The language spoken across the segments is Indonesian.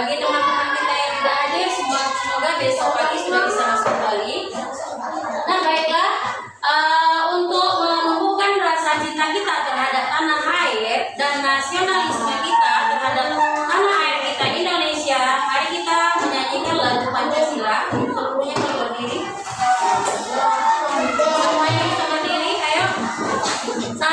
Bagi teman-teman kita yang tidak hadir, semoga besok pagi sudah bisa masuk kembali. Nah, baiklah, untuk menumbuhkan rasa cinta kita terhadap tanah air dan nasionalisme kita terhadap tanah air kita Indonesia, mari kita menyanyikan lagu Pancasila. Seluruhnya kita berdiri. Semuanya bisa berdiri, ayo. 1, 2, 3.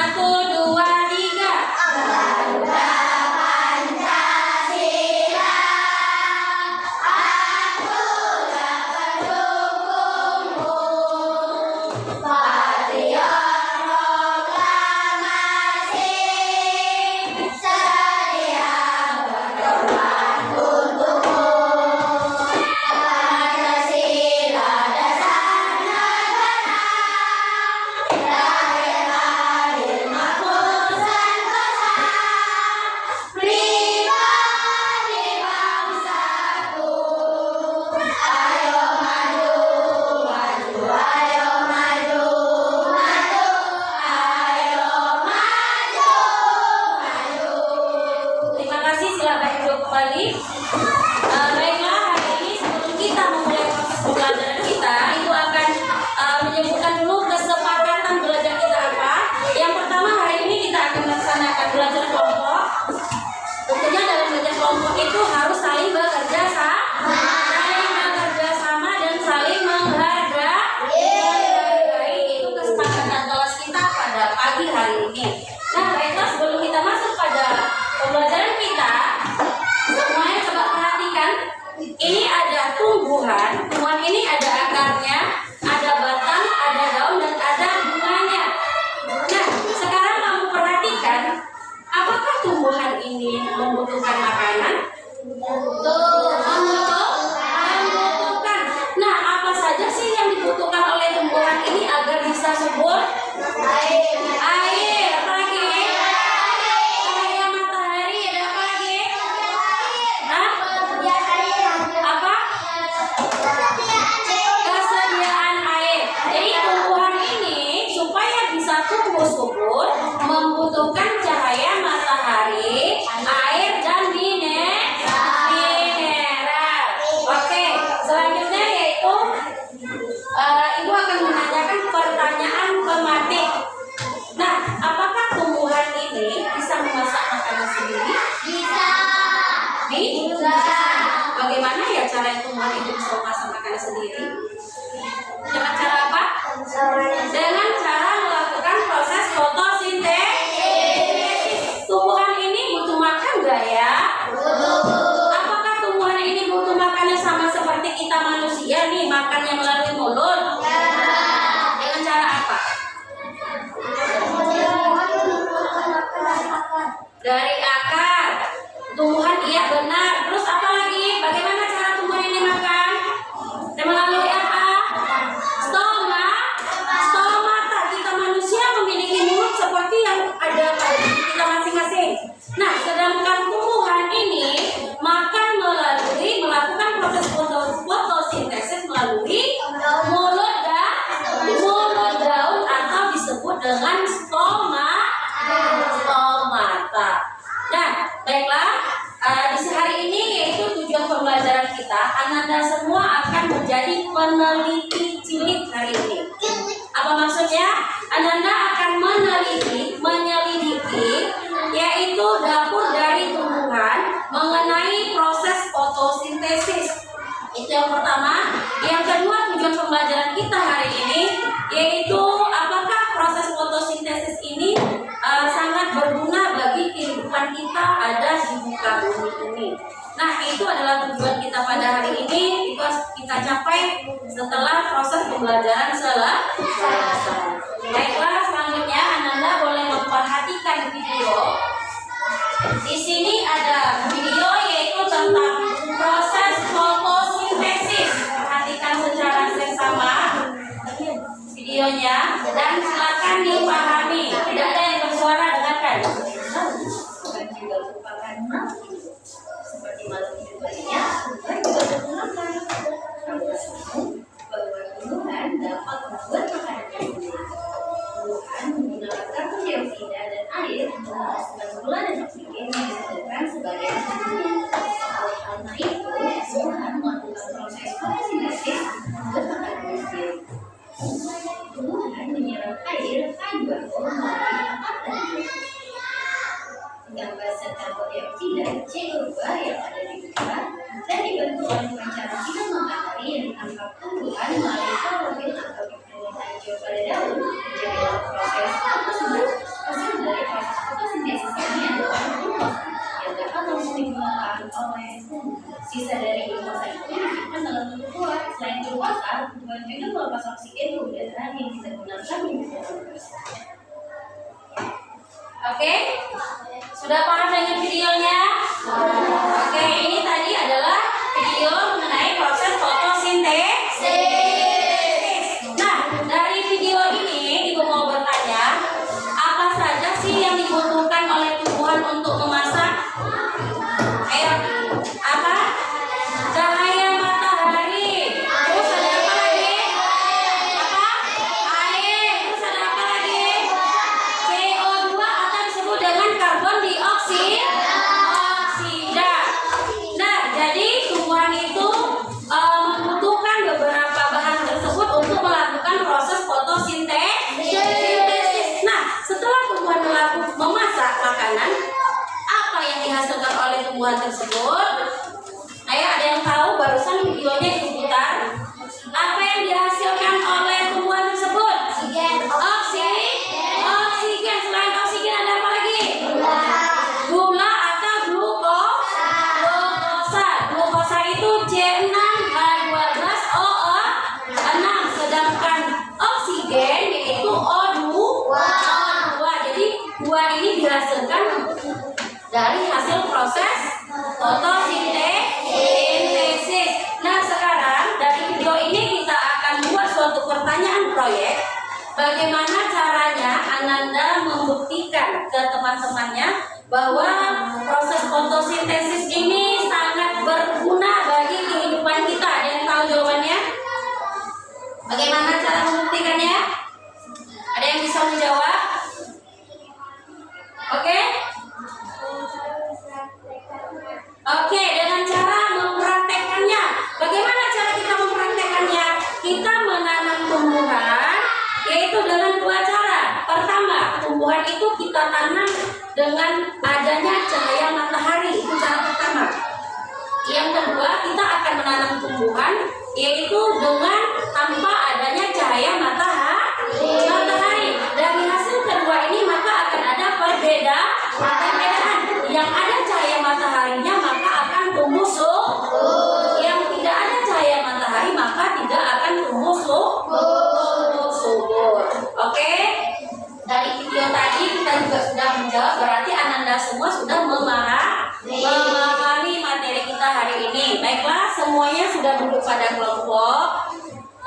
Baiklah, hari ini sebelum kita memulai proses pembelajaran kita, itu akan menyebutkan dulu kesepakatan belajar kita apa. Yang pertama, hari ini kita akan melaksanakan belajar kelompok. Tentunya dalam belajar kelompok itu harus saling bekerja sama dan saling menghargai. Itu kesepakatan kelas kita pada pagi hari ini. Nah, baiklah, sebelum kita masuk pada pembelajaran kita, semuanya coba perhatikan. Ini ada tumbuhan ini ada akarnya, ada batang, ada daun, dan ada bunganya. Nah, sekarang kamu perhatikan, apakah tumbuhan ini membutuhkan makanan? Membutuhkan. Nah, apa saja sih yang dibutuhkan oleh tumbuhan ini agar bisa subur? Air. Apa lagi? Cahaya matahari. Ada apa lagi? Apa? Kesediaan air. Jadi tumbuhan ini supaya bisa tumbuh subur membutuhkan cahaya matahari, air, dan mineral. Oke, selanjutnya yaitu Ibu akan menanyakan pertanyaan tematik. Nah, apakah tumbuhan ini bisa memasak makanan sendiri? Bisa. Bagaimana ya cara tumbuhan itu bisa memasak makanan sendiri? Dengan cara apa? Dengan cara melakukan proses fotosintesis. Tumbuhan ini butuh makan nggak ya? Apakah tumbuhan ini butuh makannya sama seperti kita manusia nih, makannya melalui mulut? Dengan cara apa? Dari akar. Tumbuhan, iya benar. Terus apa lagi? Bagaimana cara tumbuhan ini makan? Melalui apa? Stomata. Kita manusia memiliki mulut seperti yang ada pada diri kita masing-masing. Nah, sedangkan tumbuhan ini melakukan proses fotosintesis melalui mulut daun atau disebut dengan stomata. Nah, baiklah, di hari ini yaitu tujuan pembelajaran kita, Ananda semua akan menjadi peneliti cilik hari ini. Apa maksudnya? Ananda akan menyelidiki yaitu dapur dari tumbuhan mengenai proses fotosintesis. Itu yang pertama. Yang kedua, tujuan pembelajaran kita hari ini yaitu apakah proses fotosintesis ini sangat berguna bagi kehidupan kita ada di muka bumi ini. Nah, itu adalah tujuan kita pada hari ini. Itu harus kita capai setelah proses pembelajaran selesai. Baiklah, selanjutnya Ananda boleh memperhatikan video. Di sini ada video yaitu tentang proses fotosintesis. Perhatikan secara seksama videonya dan silakan dipahami. Tidak ada yang bersuara, dengarkan. Seperti makhluk hidup lainnya, juga menggunakan bahwa tumbuhan dapat membuat makanannya sendiri. Tumbuhan menggunakan karbon dioksida dan air sebagai gula dan oksigen yang disebutkan sebagai makanan. Oleh karena Sisa dari glukosa itu disimpan dalam tubuh buah. Selain glukosa, tubuh juga melepas oksigen ke udara yang kita gunakan untuk bernapas. Oke, sudah paham dengan videonya? Oke, ini tadi adalah video mengenai proses fotosintesis. Nah, dari video ini Ibu mau bertanya, apa saja sih yang dibutuhkan oleh tumbuhan untuk memasak? Ayo, apa? Cahaya matahari. Terus ada apa lagi? Apa? Air. Terus ada apa lagi? CO2 atau disebut dengan karbon dioksida. Nah, jadi tumbuhan itu membutuhkan beberapa bahan tersebut untuk melakukan proses fotosintesis. Nah, setelah tumbuhan memasak makanan, apa yang dihasilkan oleh tumbuhan tersebut? Ayo, ada yang tahu? Barusan videonya diputar. Apa yang dihasilkan oleh tumbuhan tersebut? Oksigen. Selain oksigen ada apa lagi? Gula atau glukosa. Glukosa itu C6H12O6. Sedangkan oksigen yaitu O2. Jadi dua ini dihasilkan dari hasil proses fotosintesis. Nah, sekarang dari video ini kita akan membuat suatu pertanyaan proyek. Bagaimana caranya Ananda membuktikan ke teman-temannya bahwa proses fotosintesis ini sangat berguna bagi kehidupan kita? Ada yang tahu jawabannya? Bagaimana cara membuktikannya? Ada yang bisa menjawab? Oke? Oke, dengan cara mempraktekannya. Bagaimana cara kita mempraktekannya? Kita menanam tumbuhan yaitu dengan dua cara. Pertama, tumbuhan itu kita tanam dengan adanya cahaya matahari. Itu cara pertama. Yang kedua, kita akan menanam tumbuhan yaitu dengan tanpa adanya cahaya matahari. Dari hasil kedua ini maka akan ada perbedaan. Yang ada cahaya mataharinya maka akan tumbuh subur. Yang tidak ada cahaya matahari maka tidak akan tumbuh subur. Oke? Dari video tadi kita juga sudah menjawab, berarti Ananda semua sudah memahami materi kita hari ini. Baiklah, semuanya sudah duduk pada kelompok.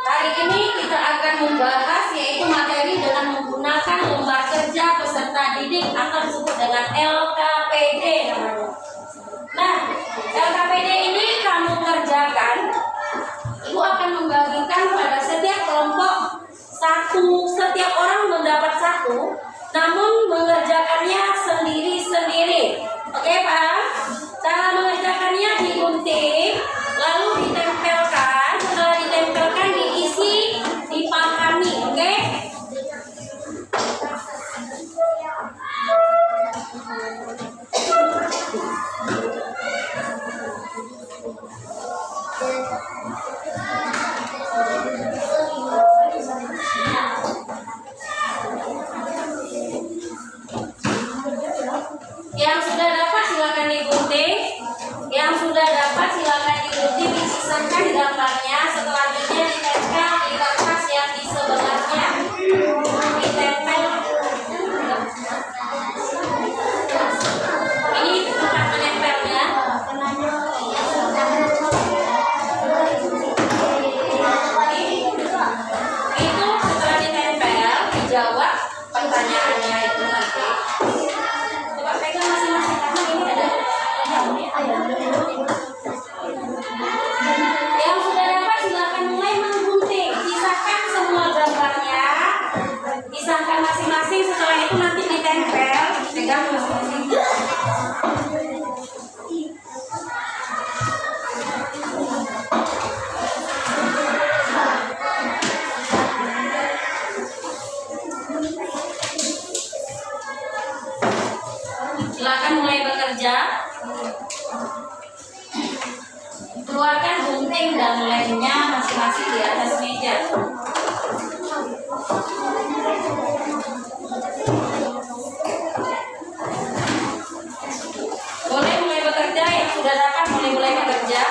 Hari ini kita akan membahas yaitu materi dengan menggunakan lembar kerja peserta didik atau disebut dengan LKPD namanya. Nah, LKPD ini kamu kerjakan. Ibu akan membagikan pada setiap kelompok setiap orang mendapat satu, namun mengerjakannya sendiri-sendiri. Oke, paham? Cara mengerjakannya digunting, lalu ditempelkan. Setelah ditempelkan diisi, dipahami. Oke? Yang sudah dapat silakan digunting. Yang sudah dapat silakan digunting, disisakan gambarnya. Selanjutnya ditempel di kertas yang di sebelahnya. Ditempel. Ini tempat menempelnya. Itu setelah ditempel, dijawab pertanyaannya itu nanti. Coba pegang masing-masing karena ini ada. Yang sudah dapat silakan mulai menggunting. Sisakan semua gambarnya. Sisakan masing-masing. Setelah itu nanti ditempel. Pegang masing-masing. Silakan mulai bekerja. Keluarkan gunting dan lemnya masing-masing di atas meja. Boleh mulai bekerja, yang sudah dapat mulai bekerja.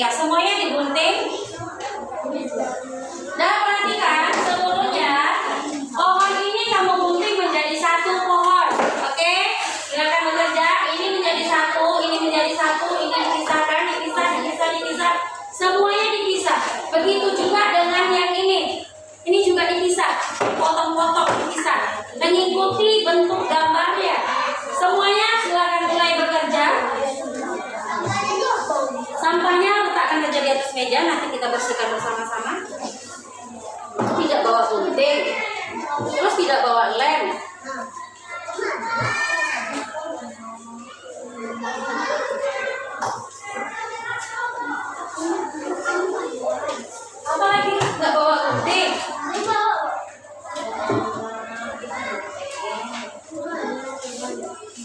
Ya, semuanya digunting. Dan perhatikan seluruhnya, pohon ini kamu gunting menjadi satu pohon. Oke, silakan bekerja. Ini menjadi satu, ini menjadi satu, ini dipisahkan, dipisah. Semuanya dipisah. Begitu juga dengan yang ini. Ini juga dipisah, potong-potong dipisah, mengikuti bentuk gambarnya. Semuanya silakan mulai bekerja. Sampahnya letakkan saja di atas meja, nanti kita bersihkan bersama-sama. Tidak bawa gunting, terus tidak bawa lem. Apa lagi? Nggak bawa gunting.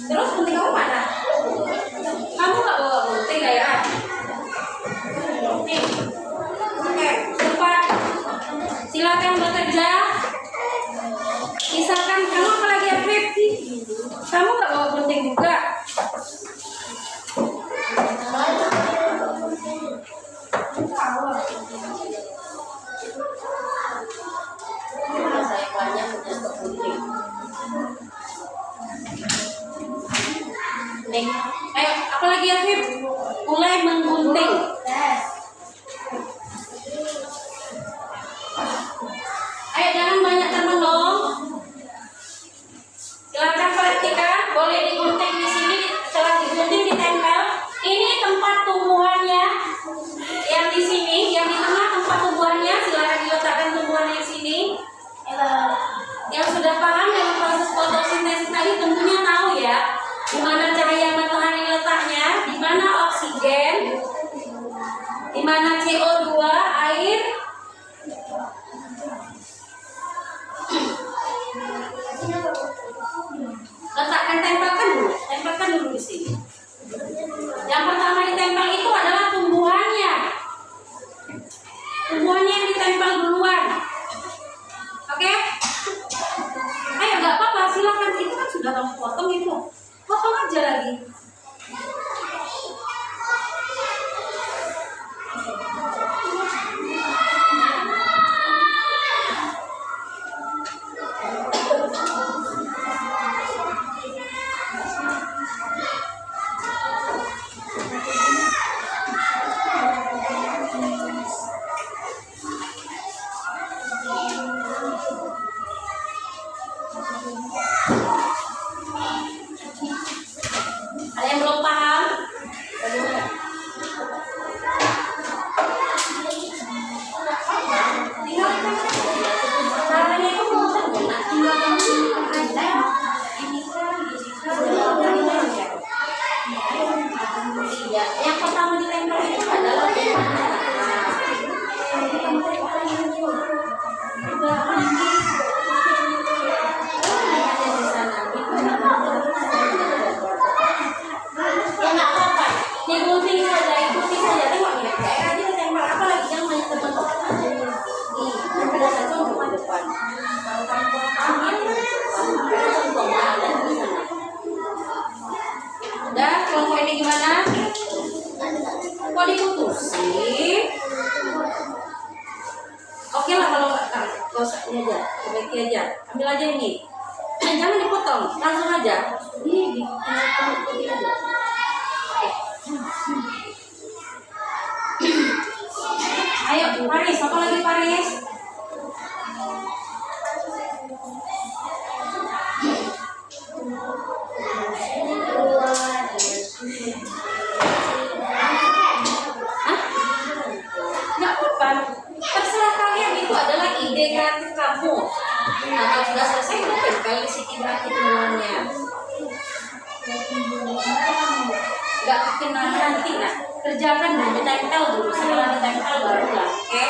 Terus gunting kamu mana? Kamu nggak bawa gunting kayak? Nih, oke, cepat. Silakan bekerja. Misalkan kamu apa lagi Afif? Kamu nggak bawa gunting juga? Saya banyak punya gunting. Nih, ayo, apa lagi Afif? Mulai menggunting. Ayo, jangan banyak teman dong. Silakan perhatikan, boleh digunting di sini. Setelah digunting ditempel. Ini tempat tumbuhannya. Yang di sini, yang di tengah tempat tumbuhannya. Silakan diletakkan tumbuhannya di sini. Yang sudah paham dengan proses fotosintesis tadi tentunya tahu ya, di mana cahaya matahari letaknya, di mana oksigen, di mana CO2, air. Letakkan, tempelkan dulu di sini. Yang pertama ditempel itu adalah tumbuhannya. Tumbuhannya yang ditempel duluan. Oke? Ayo, nggak apa-apa, silakan. Itu kan sudah kamu potong itu. Potong aja lagi. Ada yang belum paham? Caranya itu mudah, tinggal aja. Iya, yang pertama ditempel itu adalah digunting saja, tengok ya, kayak aja ditempel apa lagi yang banyak terbentuk. Nih, ada saja untuk depan. Kalau kamu kurang paham ya, ada contohnya ada di sana. Udah, kelompok ini gimana? Kok diputusin? Oke lah kalau nggak usah ini aja, perbaiki aja, ambil aja ini. Jangan dipotong, langsung aja. Ini dipotong aja. Ayo, Paris, apa lagi Paris? Nggak apa-apa, terserah kalian, itu adalah ide kreatif kamu. Nah, kalau sudah selesai, udah tempel di sini berarti tumbuhannya. Nggak kekenal nanti, nah kerjakan dulu, tempel dulu, setelah ditempel baru lah, oke?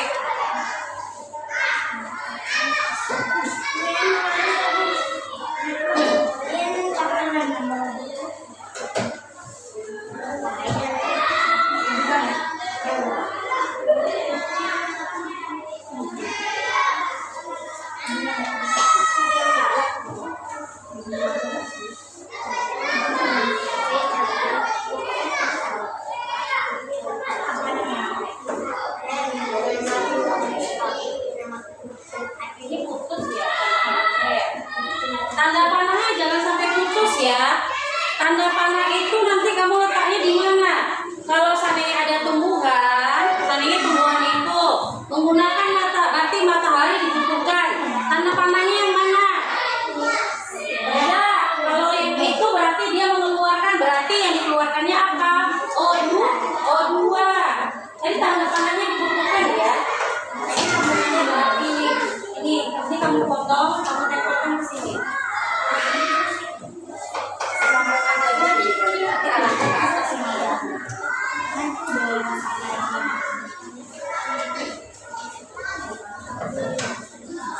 putus ya tanda panahnya ya. Tanda panahnya jangan sampai putus ya. Tanda panah itu nanti kamu letaknya di mana? Kalau seandainya ada tumbuhan, seandainya tumbuhan itu menggunakan mata, berarti matahari dibutuhkan. Tanda panahnya yang mana? Ya, kalau yang itu berarti dia mengeluarkan, berarti yang dikeluarkannya apa? O2, O2. Jadi tanda panahnya dibutuhkan ya. Ini kamu potong, kamu tempelkan ke sini. Sambungkan saja nanti arahkan ke atas sini ya.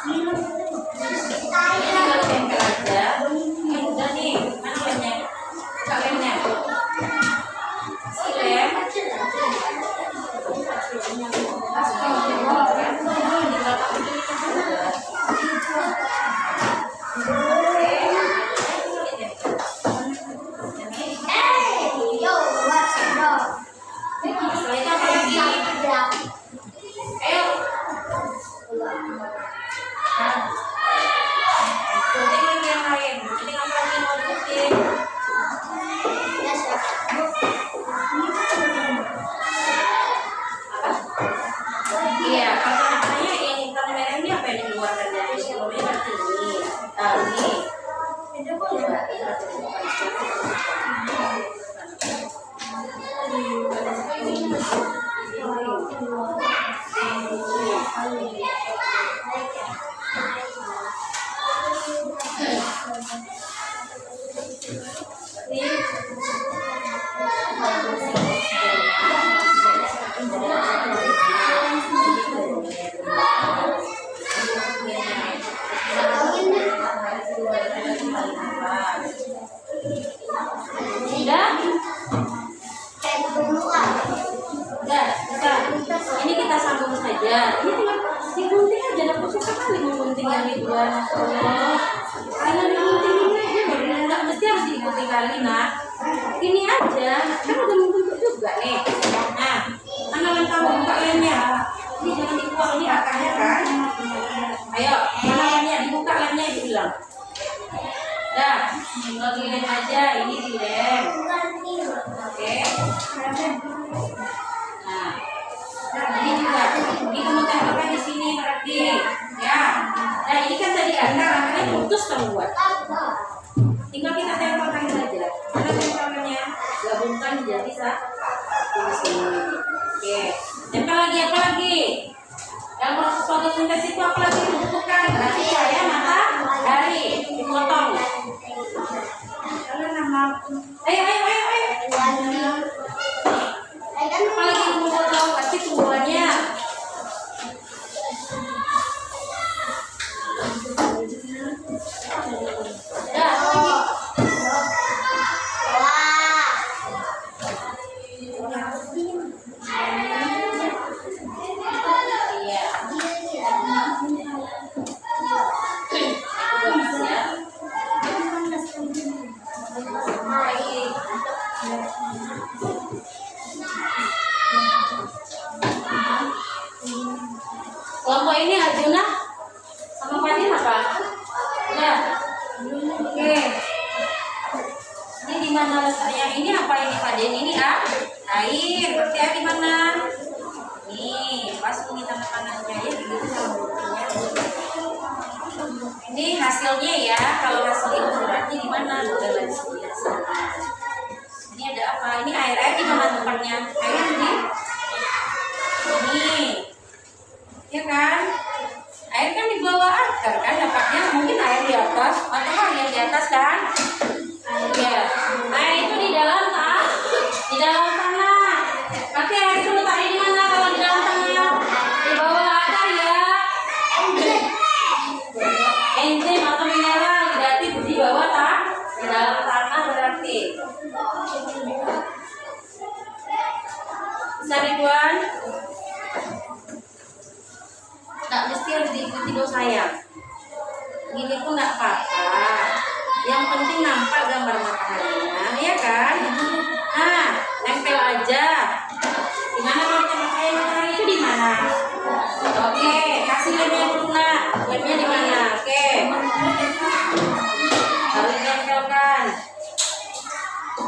Tinggal tempel aja. Ini udah nih, mana lemnya? Buka lemnya. Si lem. Iya, kalau namanya yang hitam merah ini apa yang dikeluarkan dari sebelumnya berarti ini. Ini. Ini kita sambung saja. Ini tinggal digunting aja, dapat susah kali menggunting yang itu kan. Karena digunting ini aja, nggak mesti harus digunting kali nak. Ini aja, kan udah membentuk juga nih. Nah, mana yang kamu buka lemnya? Ini jangan dibuang, ini akarnya kan. Ayo, mana lemnya? Dibuka lemnya dibilang. Dah, tinggal dilem aja, ini dilem. Oke. Nah, ini juga. Ini kamu tempelkan di sini berarti. Ya. Nah, ini kan tadi akarnya putus kamu buat. Tinggal kita tempelkan saja. Mana tempelkannya? Gabungkan jadi satu di sini. Oke. Tempel lagi apa lagi? Dalam proses fotosintesis itu apa lagi dibutuhkan? Berarti saya matahari dipotong. Ayo. Apa lagi kamu potong? Pasti tumbuhannya. Ya, lagi. Kelompok ini Arjuna sama Fadil apa? Ya. Oke. Ini di mana letaknya? Ini apa ini Fadil? Ini air. Berarti air di mana? Nih, pas ini tanda panahnya ya, begitu sama buktinya. Ini hasilnya ya. Kalau hasil itu berarti di mana? Udah lagi biasa. Ini ada apa? Ini air di mana tempatnya? Air di ini. Ya kan? Air kan di bawah akar kan dapatnya, mungkin air di atas atau yang di atas kan? Ya. Air itu di dalam tanah. Berarti air itu letaknya di mana kalau di dalam tanah? Di bawah akar ya. Enzim atau mineral berarti di bawah di dalam tanah berarti. Bisa Ridwan? Nggak mesti harus diikuti dosa ya. Gini pun nggak apa-apa. Yang penting nampak gambar mataharinya, ya kan? Nah, nempel aja. Di mana kalau kita pakai matahari itu di mana? Oke, kasih lemnya dulu nak. Nempelnya di mana? Oke. Harus ditempelkan.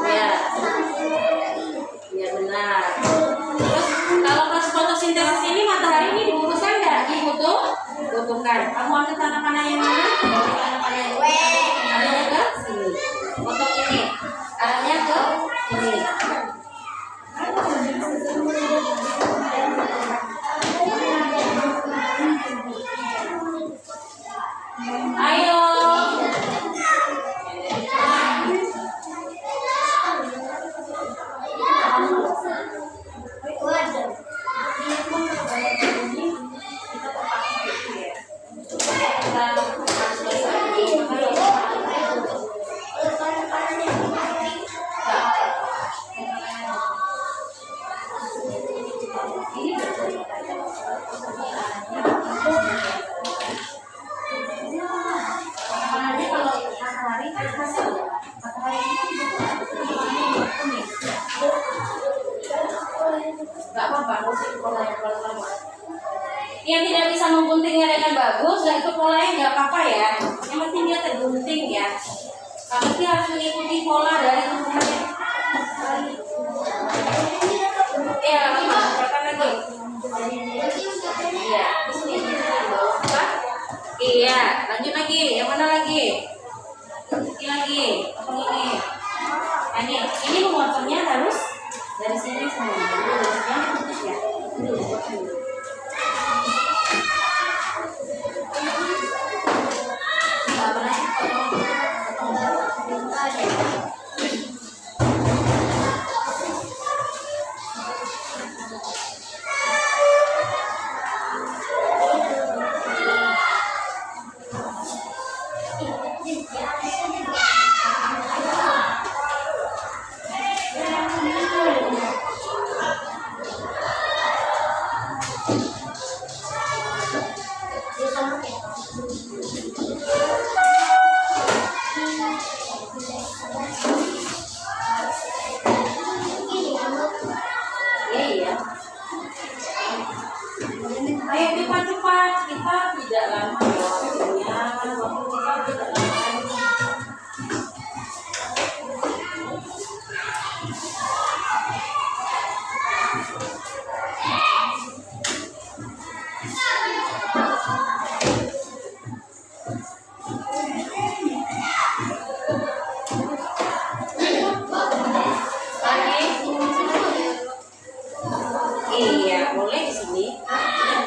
Ya. Ya benar. Terus kalau proses fotosintesis ini matahari ini dibutuhkan nggak? Dibutuhkan. Kamu ambil tanah panah yang mana? Tanah panah yang arahnya ke sini. Potong ini. Arahnya ke sini. Ayo. Yang tidak bisa mengguntingnya dengan bagus, dan itu polanya nggak apa-apa ya. Yang penting dia tergunting ya. Tapi harus mengikuti pola dari tumbuhannya. Ya, makan lagi. Iya, di sini apa? Iya, lanjut lagi. Yang mana lagi? Ini lagi. Apa ini? Ini memotongnya harus dari sini semua. Yang putus ya. Ayo cepat-cepat, kita tidak lama waktunya, waktu kita tidak lama. Iya, boleh di sini.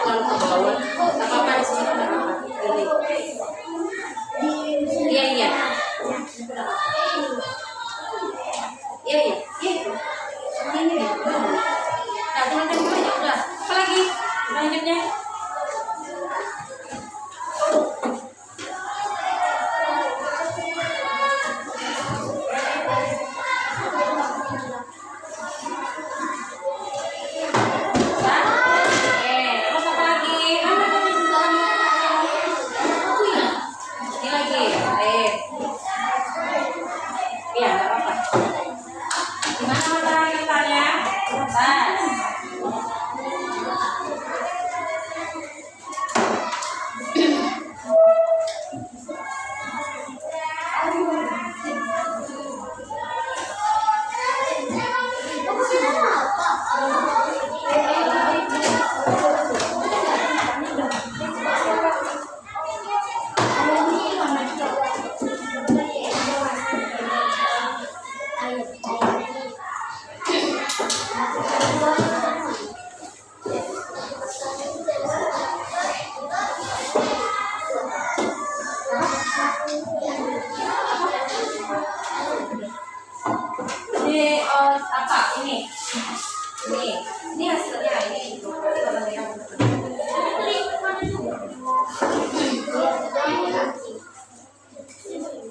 Kalau ke bawah, nggak apa-apa di sini nggak apa-apa. Iya, iya. Iya, iya. Ini nih. Nah, teman-teman aja udah. Apa lagi? Selanjutnya. Ini hasilnya ini.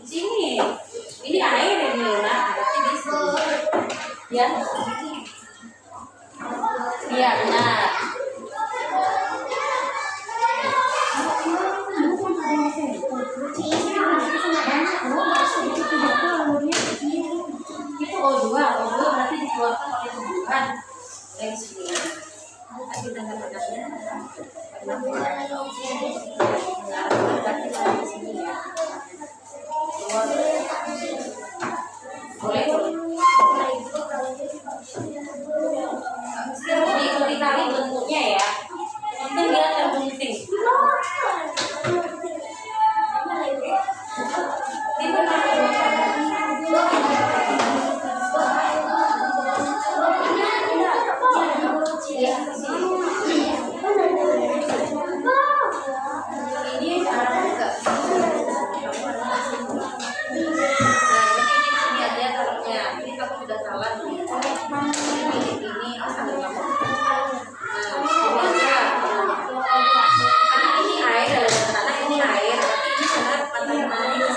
Sini, ini air yang Luna, berarti di sini. Ya, iya benar. Itu O2 berarti dikeluarkan oleh tumbuhan dari sini. Kita dengar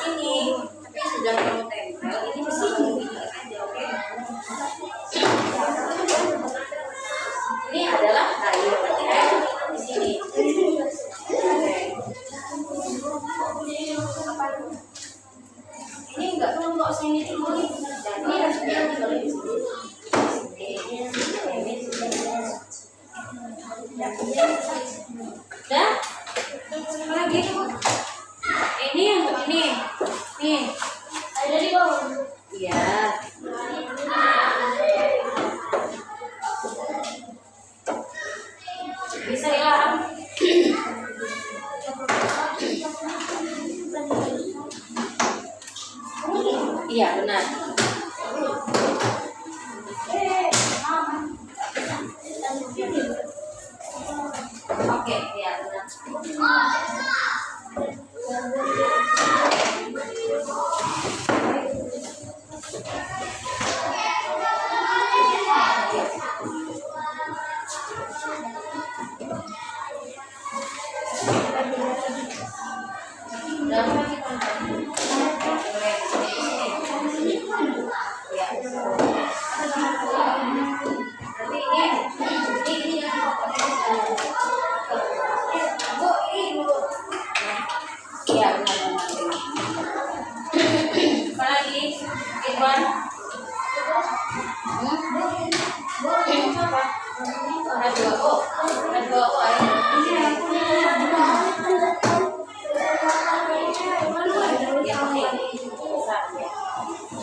sini, tapi sudah kamu tempel, ini bisa kamu bikin aja, oke? Ini adalah air, berarti air di sini. Ini enggak perlu kok sini dulu, dan ini harus diambil di sini. Dah, apa lagi? Ini yang ini, nih. Ada di bawah. Iya. Bisa ya. Iya benar. Oke, ya benar.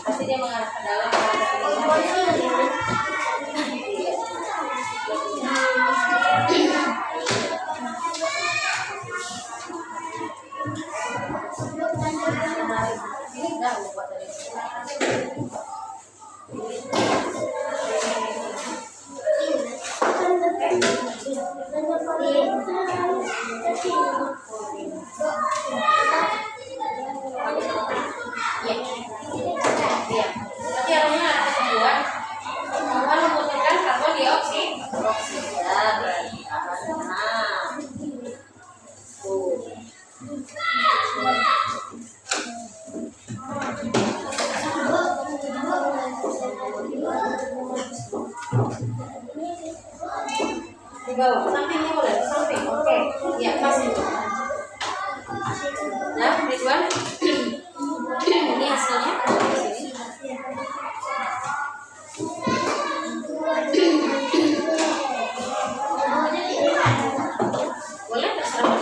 Pasti dia mengarah ke dalam. Di bawah, sampingnya boleh, samping, oke. Ya, pas itu. Nah, Ridwan, ini hasilnya. Boleh terserah.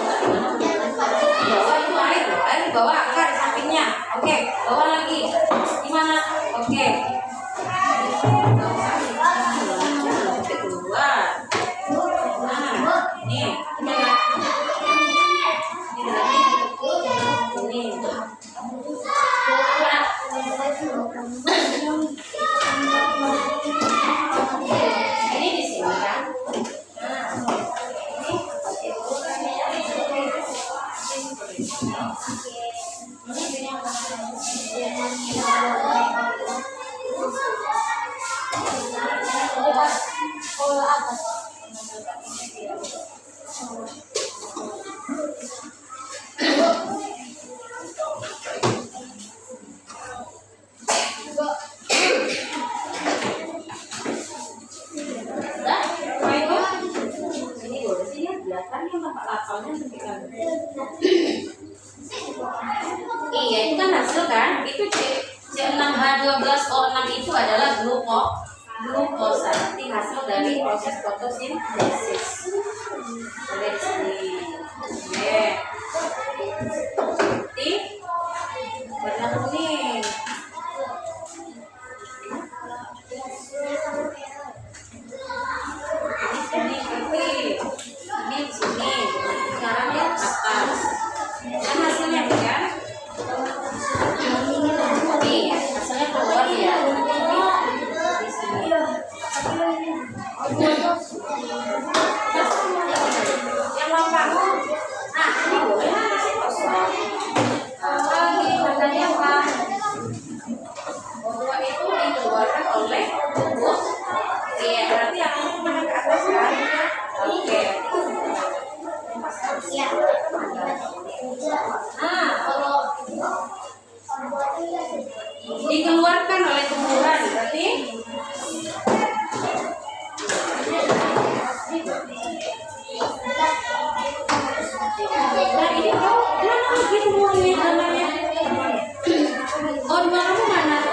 Bawa itu air dibawa akar di sampingnya. Oke, bawa lagi. Gimana? Oke. Iya, itu kan hasil kan? Itu C6H12O6 itu adalah glukosa. Nanti hasil dari proses fotosintesis. Boleh di sini. Oke. Putih, warna kuning. Di sini putih. Ini di sini. Sekarang di atas. Kan hasilnya kan? Iya, hasilnya keluar ya. Di sini. Yang lengkap. Nah, ini boleh kasih kosong. ini namanya. Oh, dua kamu mana?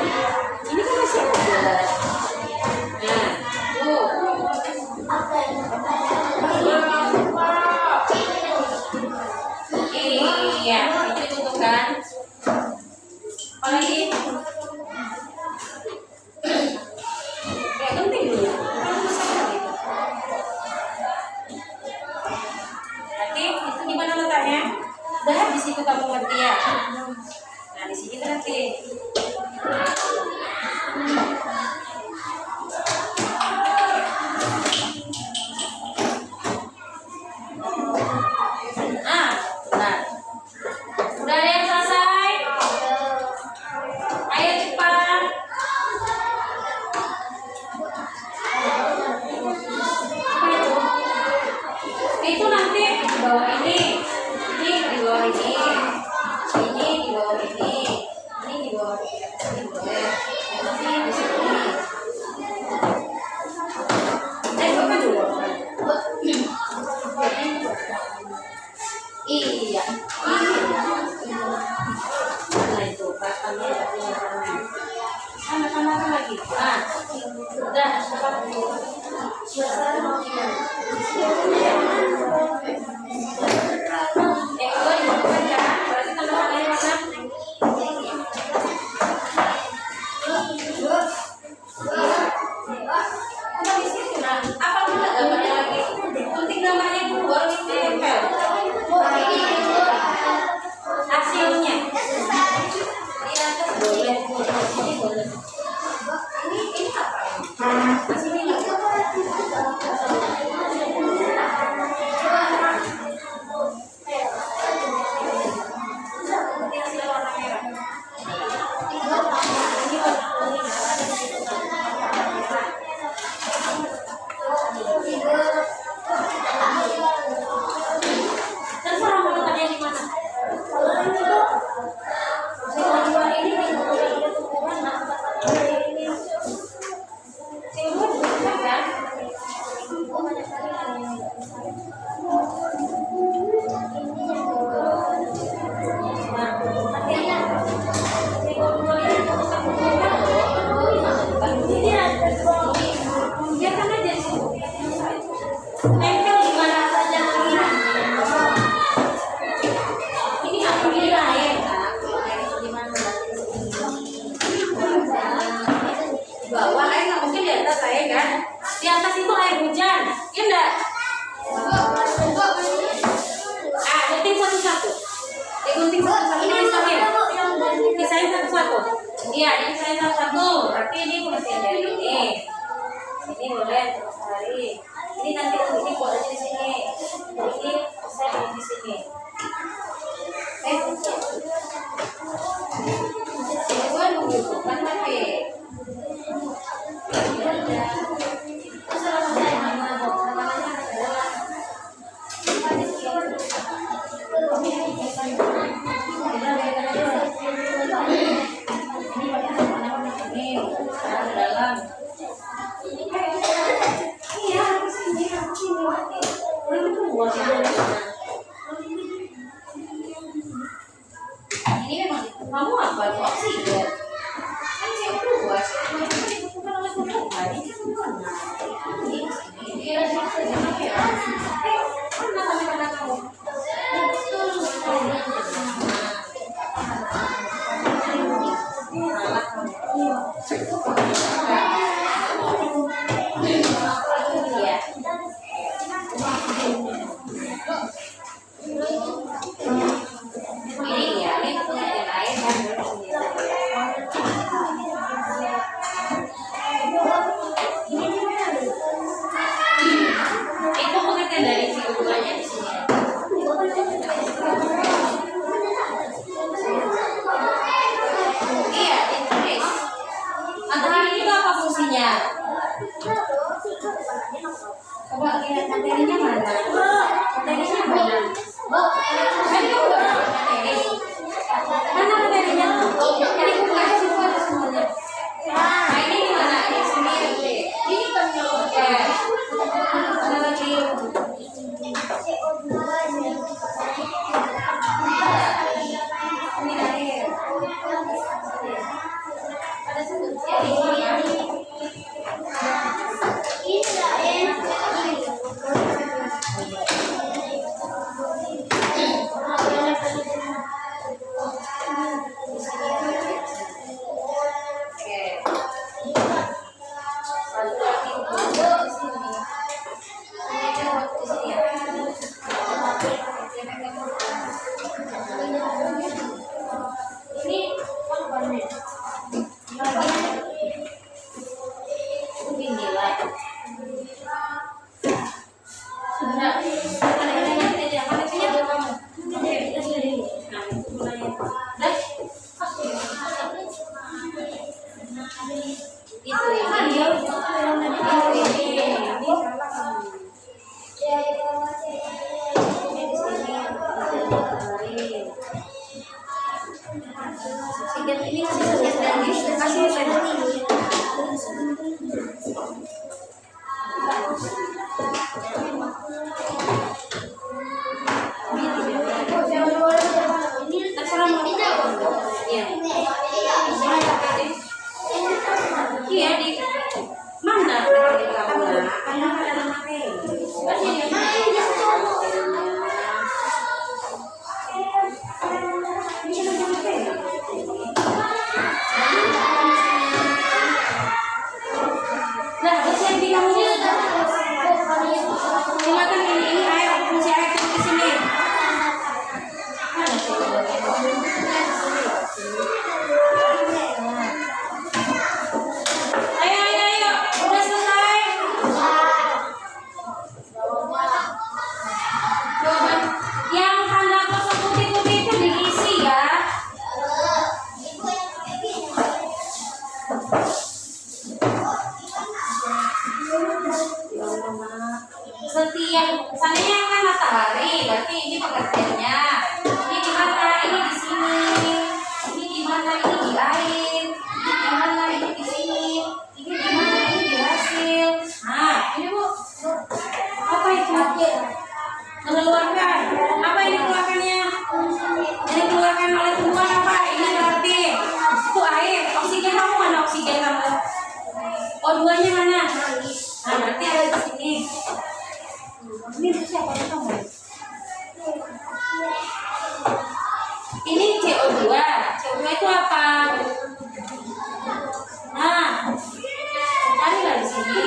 Ini kan masih ada. Nah, tuh. Iya, itu tuh kan. Apalagi kayak penting dulu. Nanti itu gimana letaknya? Udah di situ kamu ngerti ya. Nah, di sini berarti. Udah ada yang selesai? Ayo cepat. Itu nanti di bawah ini di bawah ini, di bawah ini di bawah ini boleh, nanti di sini. Bukan dulu. Iya. Nah itu pakannya sama lagi. Nah, udah cepat. Hasilnya di atas boleh, ini boleh. Ini apa? Hasilnya terserah mau letaknya di mana. Nempel di mana saja ini apa ini air di mana di bawah air nggak mungkin di atas air kan, di atas itu air hujan ya enggak. Gunting satu-satu, digunting satu-satu ini disahin satu-satu. Iya, ini disahin satu-satu. Berarti ini pengertian dari ini boleh hari. Ini nanti ini boleh di sini. Ini saya di sini. Gua nunggu kan tapi. Ini memang kamu apa tuh oksigen? Kan CO2, CO2 itu dibutuhkan oleh tumbuhan. Ini kan mana? Ini ya. Mana sampai pada kamu? Coba lihat materinya mana? Materinya mana? Mana materinya? Ini buka semua ada semuanya. Nah ini di mana? Di sini ya. Ini penyelesaian. Ada lagi. Di sini. Oke. Satu lagi di sini. Ini kan di sini ya. Ini mungkin nilai. Sudah. Iya di mana di kamu karena ada materi. Nah, yang bilang silakan ini air fungsi air di sini. Ayo, udah selesai. Yang tanda kosong putih-putih itu diisi ya. Setiap sananya kan matahari, berarti ini pengertiannya. Ini di mana? Ini di sini. Ini di mana? Ini di air. Ini di mana? Ini di sini. Ini di mana? Ini di hasil. Nah, ini Bu. Apa itu? Mengeluarkan. Apa ini keluarkannya? Ini keluarkan oleh tumbuhan apa? Ini berarti itu air. Oksigen kamu mana? Oksigen kamu. O2-nya mana? Nah, berarti ada di sini. Ini siapa kamu? Ini CO2. CO2 itu apa? Nah, carilah di sini.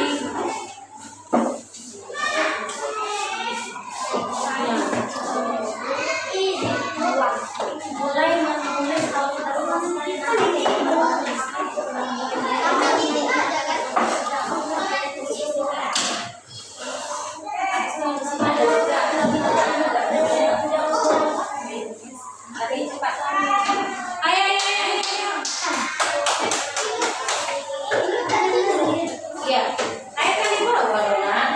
Mulai menulis kalau kita cepat. Ayo. Iya. Air kan di bawah balongan.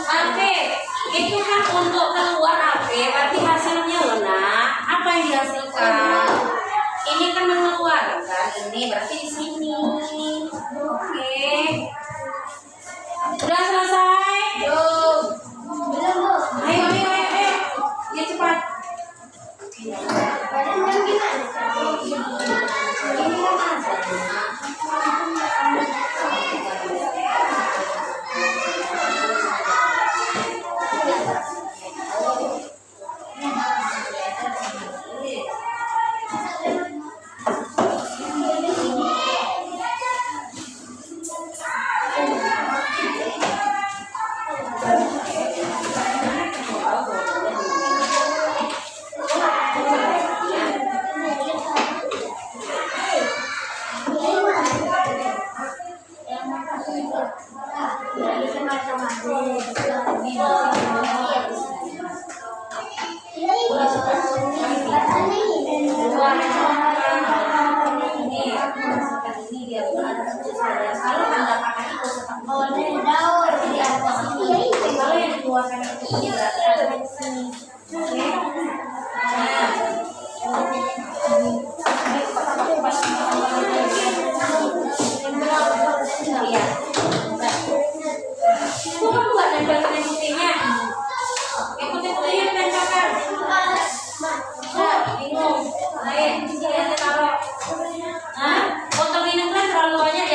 Oke, itu kan untuk keluar AP, berarti hasilnya Luna. Apa yang dihasilkan? Ini kan mengeluarkan, ini berarti di sini. Oke. Sudah selesai? Ayo. Ya cepat. Botol minum kan terlalu banyak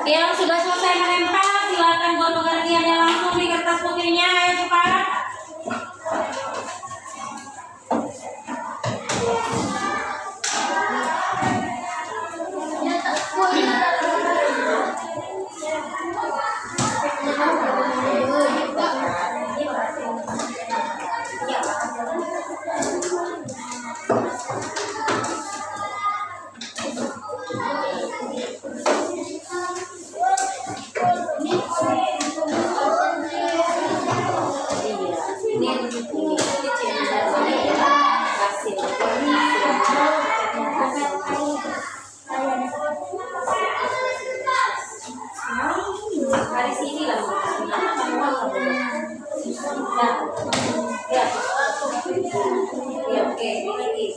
Yang sudah selesai menempel, silakan buat pengertiannya langsung di kertas putihnya, ayo cepat. Dari sini lah. Ya, oke, lagi.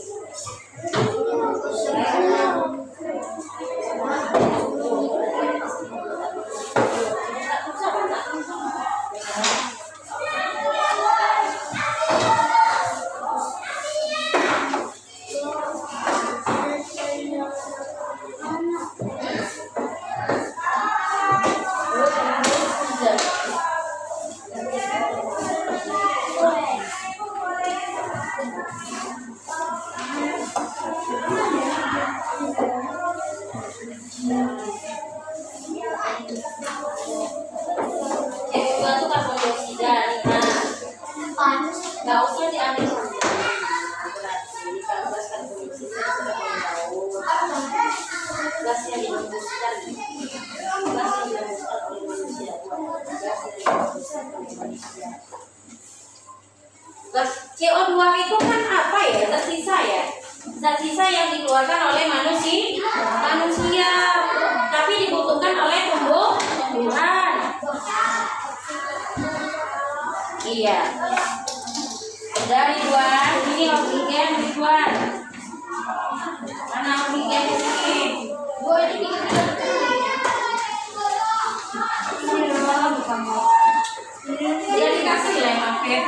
Nggak usah diambil gas yang dihembuskan oleh manusia. Gas CO2 itu kan apa ya? Zat sisa ya? Zat sisa yang dikeluarkan oleh manusia, tapi dibutuhkan oleh tumbuhan. Iya. Dari Ridwan, ini oksigen Ridwan. Mana oksigen di sini? Dia dikasih lah pakai.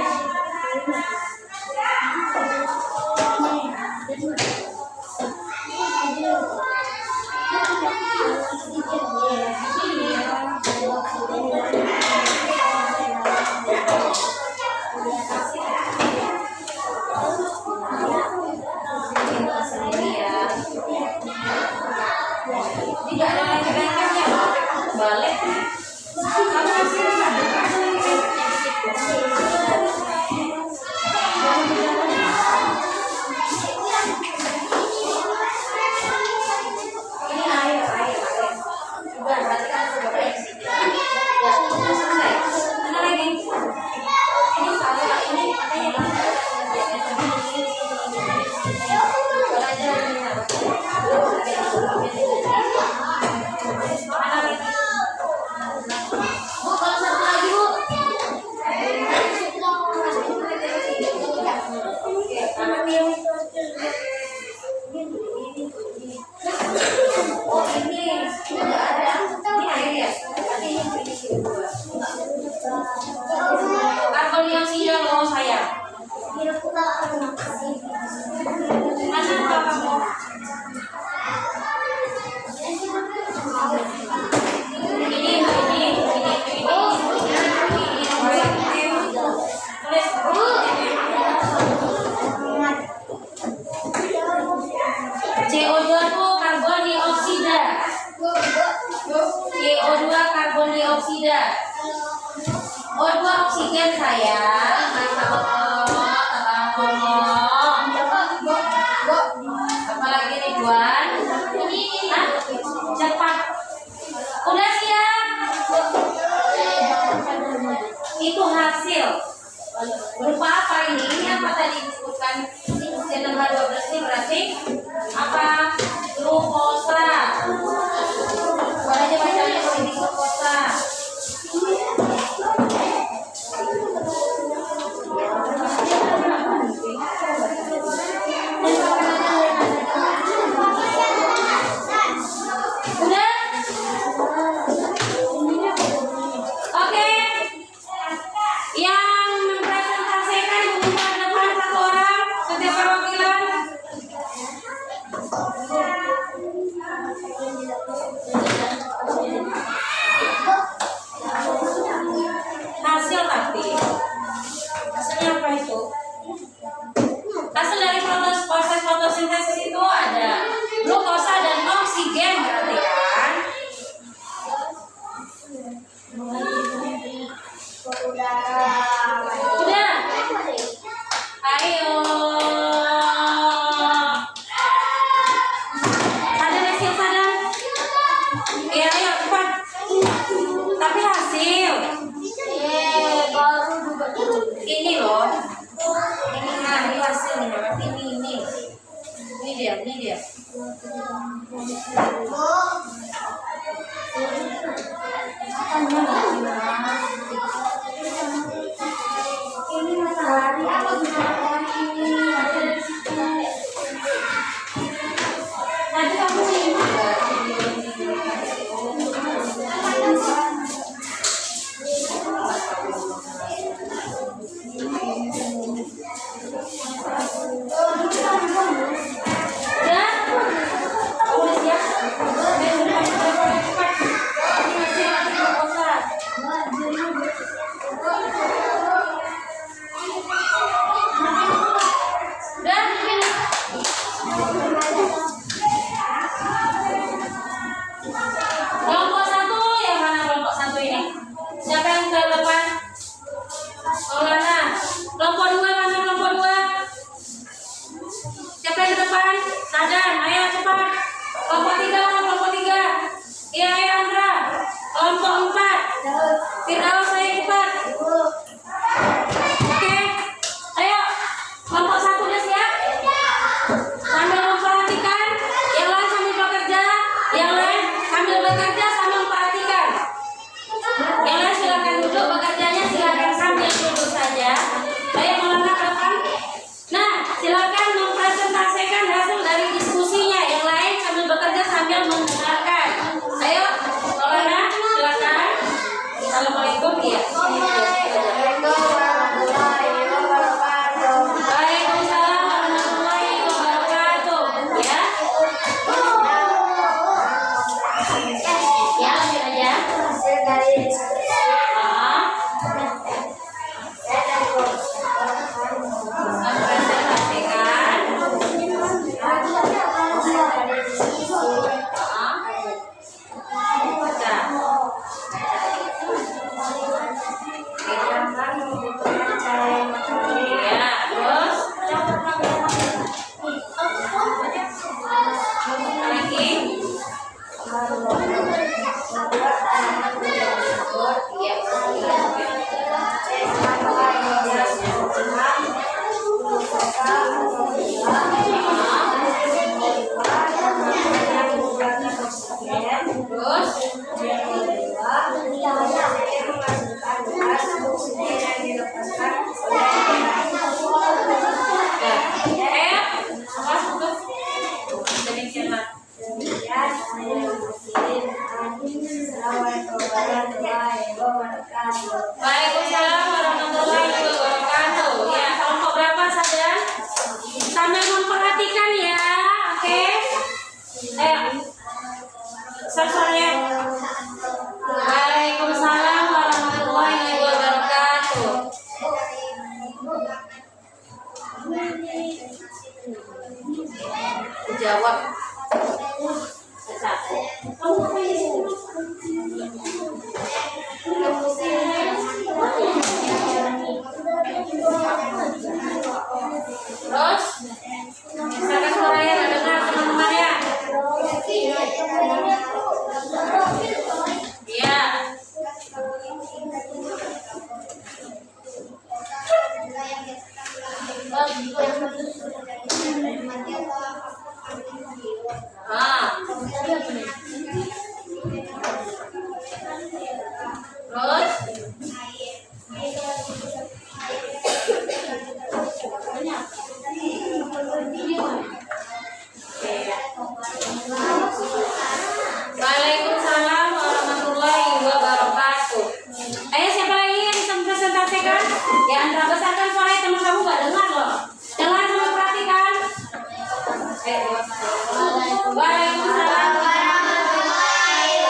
karbon dioksida. O2 oksigen sayang. Apalagi nih Juan? Hah? Cepat. Udah siap? Itu hasil. Berupa apa ini? Ini apa tadi disebutkan? C6H12 ini berarti apa? Glukosa. Boleh aja bacanya ini glukosa. Udah? Oke. Yang mempresentasikan bukan depan satu orang setiap perwakilan. Hasil tapi hasilnya apa itu? Hasil dari proses fotosintesis itu ada glukosa dan oksigen berarti kan? Udah? Ayo. Sadar hasil sadar. Ya ayo cepat. Tapi hasil. Ini loh. Ini hasilnya berarti ini. Ini dia. Ini matahari apa ini? Nanti kamu ini kelompok satu yang mana kelompok satu ini? Siapa yang ke depan? Maulana. Kelompok dua mana kelompok dua? Siapa yang ke depan? Sadan, ayo cepat. Kelompok tiga mana kelompok tiga? Iya ayo Andra. Kelompok empat. Firdaus saya cepat. Oke. Ayo. Kelompok satu udah siap? Sambil memperhatikan. Yang lain sambil bekerja. Yang lain sambil bekerja sambil memperhatikan. Yang lain silakan duduk, bekerjanya silakan sambil duduk saja. Ayo Maulana ke depan. Nah, silakan mempresentasikan hasil dari diskusinya. Yang lain sambil bekerja sambil mendengarkan. Ayo Maulana silakan. Assalamualaikum ya. Waalaikumsalam warahmatullahi wabarakatuh. Ya. Ya, lanjut aja. Waalaikumsalam warahmatullahi wabarakatuh. Ya, kelompok berapa saja? Sambil memperhatikan ya, oke? Ayo, sorry. Waalaikumsalam warahmatullahi wabarakatuh. Jawab. Satu. Jangan besarkan suaranya, teman kamu nggak dengar loh. Dengar dulu, perhatikan. Waalaikumsalam warahmatullahi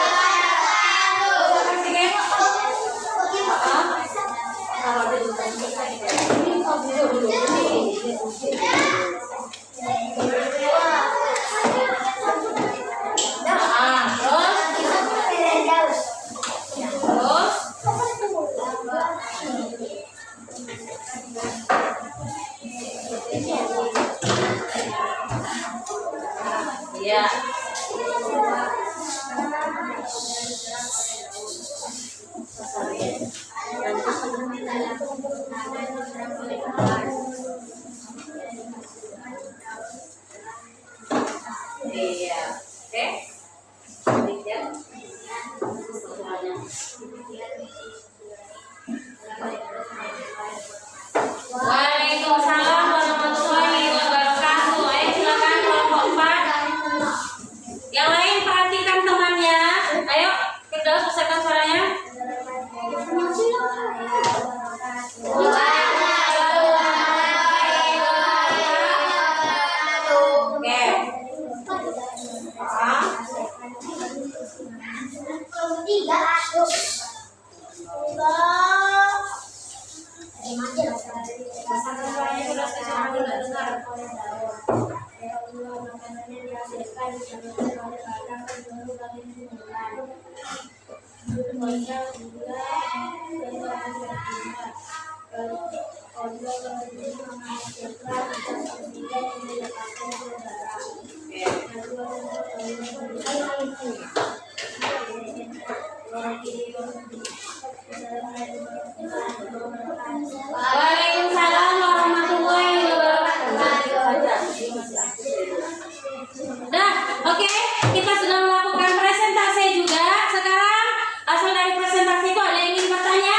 Ya. Iya. Oke. Waalaikumsalam warahmatullahi wabarakatuh. Ayo silakan kelompok 4. Yang lain perhatikan temannya. Ayo kita selesaikan suaranya. Waalaikumsalam warahmatullahi wabarakatuh. Nah, oke, kita sudah melakukan presentasi juga. Sekarang hasil dari presentasi itu ada yang ingin bertanya?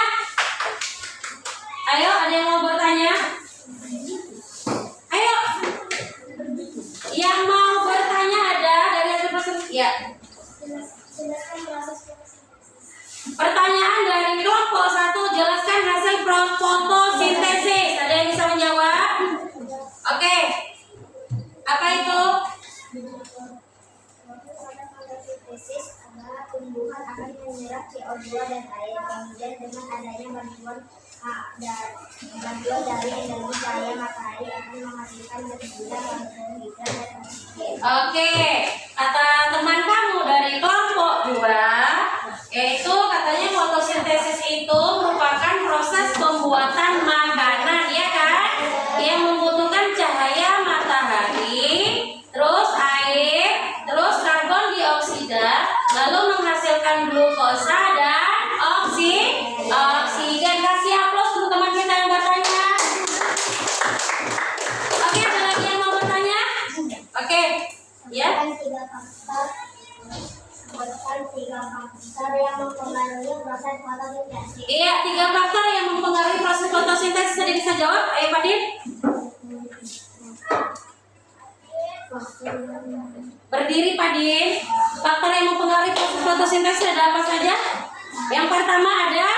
Ayo, ada yang mau bertanya? Ayo, yang mau bertanya ada dari hasil presentasi? Ya. Pertanyaan dari kelompok 1, jelaskan hasil fotosintesis. Ada yang bisa menjawab? Oke. Apa itu? Fotosintesis adalah tumbuhan akan menyerap CO2 dan air, kemudian dengan adanya bantuan dari energi cahaya matahari akan menghasilkan zat-zat karbohidrat dan oksigen. Oke, kata teman kamu dari kelompok 2, yaitu katanya fotosintesis itu merupakan proses pembuatan makanan, ya kan? Yang membutuhkan cahaya matahari, terus air, terus karbon dioksida, lalu menghasilkan glukosa dan oksigen. Kasih aplaus untuk teman kita yang bertanya. Oke, ada lagi yang mau bertanya? Oke, ya. Sebutkan tiga faktor yang mempengaruhi proses fotosintesis. Iya, 3 faktor yang mempengaruhi proses fotosintesis. Ada bisa jawab? Ayo, Pak Din. Berdiri, Pak Din. Faktor yang mempengaruhi proses fotosintesis ada apa saja? Yang pertama ada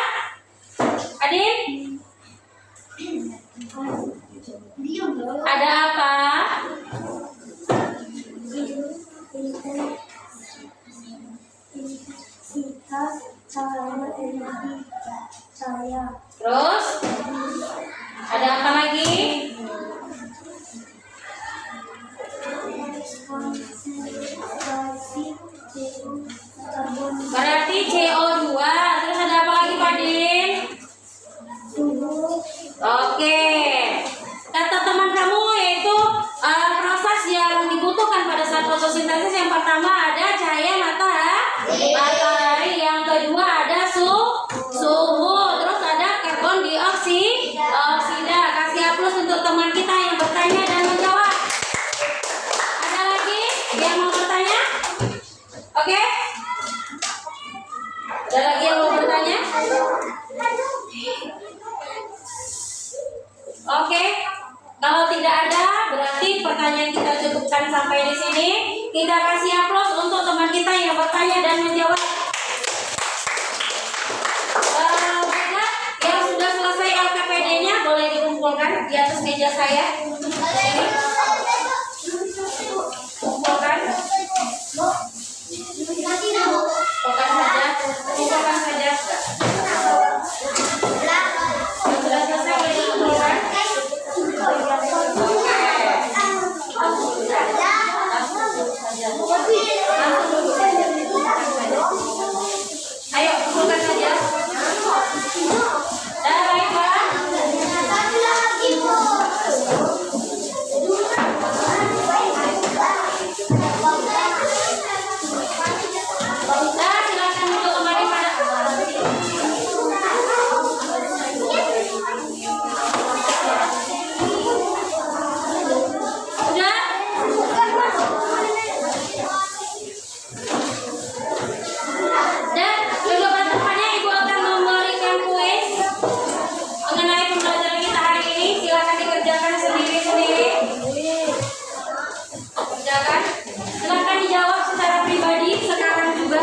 Adin. Ada apa? Terus ada apa lagi? Berarti CO2. Terus ada apa lagi, Pak Din? Oke. Kata teman kamu yaitu proses yang dibutuhkan pada saat fotosintesis, yang pertama ada cahaya matahari, yang kedua ada suhu, terus ada karbon dioksida. Kasih aplaus untuk teman kita yang bertanya dan menjawab. Ada lagi yang mau bertanya? Oke? Ada lagi yang mau bertanya? Oke. Kalau tidak ada, berarti pertanyaan kita cukupkan sampai di sini. Kita kasih aplaus untuk teman kita yang bertanya dan menjawab. Baiklah, yang sudah selesai LKPD-nya kumpulkan di atas meja saya. Ini. Kumpulkan. Kumpulkan saja. Yang sudah selesai boleh dikumpulkan. Ayo kumpulkan saja. Dah baiklah. Dah silakan duduk kembali pada. Sudah? Dan kedua tempatnya Ibu akan memberikan kuis mengenai pembelajaran kita hari ini. Silakan dikerjakan sendiri-sendiri. Kerjakan. Silakan dijawab secara pribadi sekarang juga.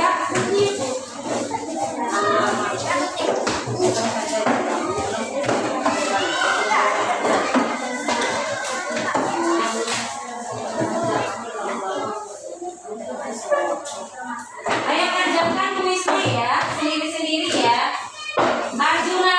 Ayo kerjakan kuisnya ya, sendiri-sendiri ya. Arjuna.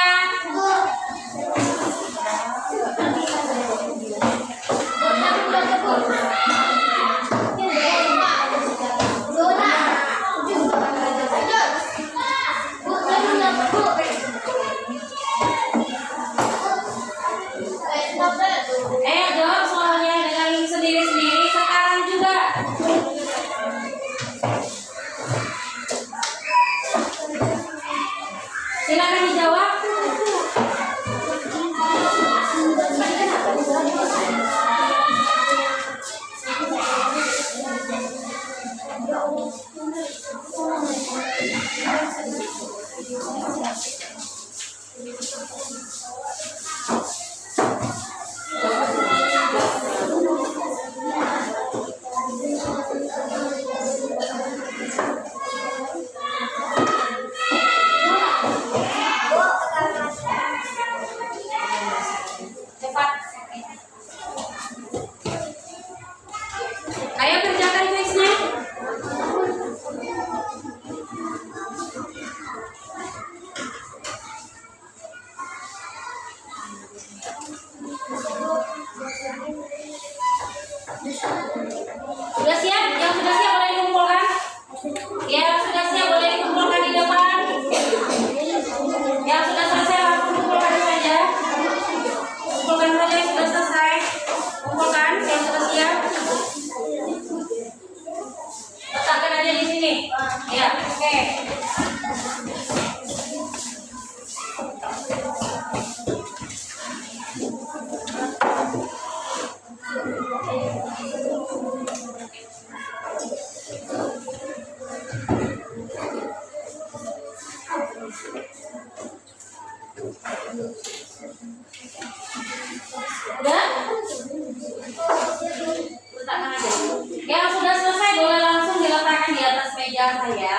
Ayo jawab soalnya dengan sendiri-sendiri sekarang juga. Silakan dijawab. Cepat. Ayo kerjakan kuisnya. Sudah siap? Yang sudah siap boleh dikumpulkan. Yang sudah siap boleh dikumpulkan di depan. Yang sudah selesai langsung kumpulkan saja. Kumpulkan saja yang sudah selesai. Kumpulkan yang sudah siap. Letakkan aja di sini. Ya, oke. Udah? Letakkan aja. Yang sudah selesai boleh langsung diletakkan di atas meja saya.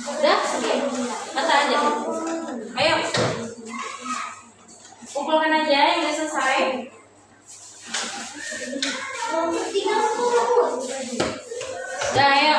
Udah? Letak aja. Ayo. Kumpulkan aja yang udah selesai. Udah, ayo.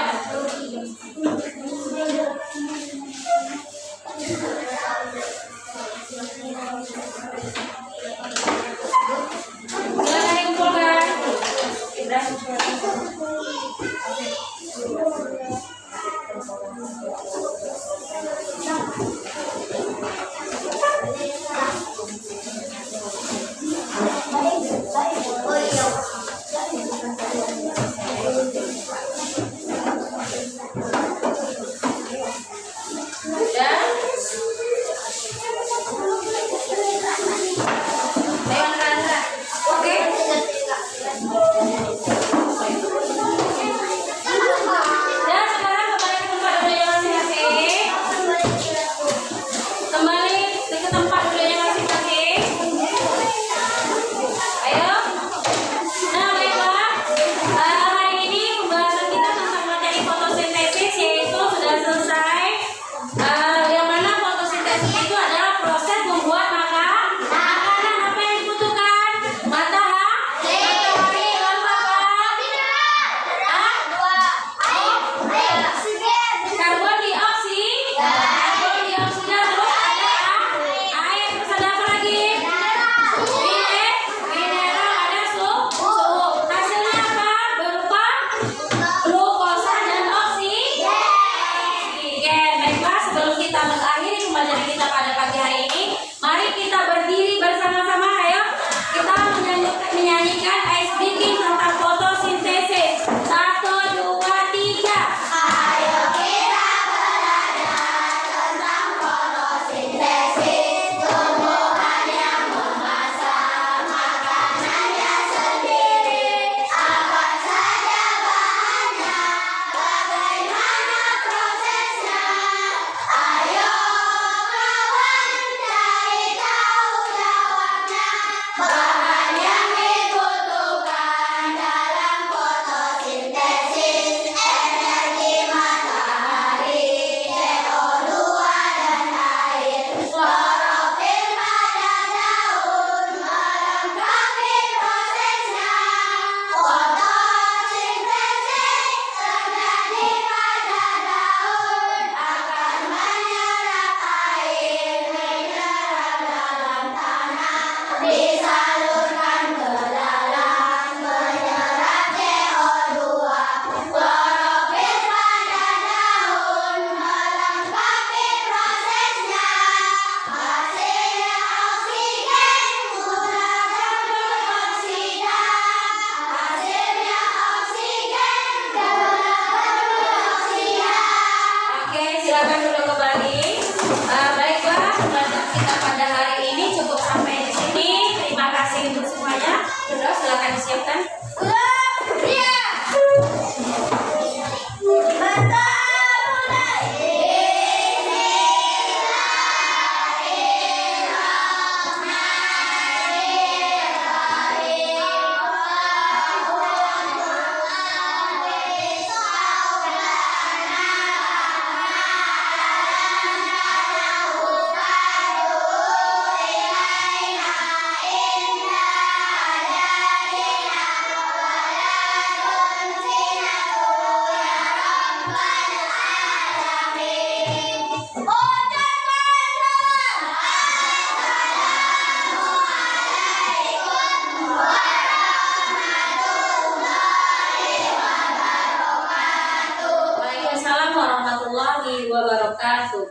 wabarakatuh.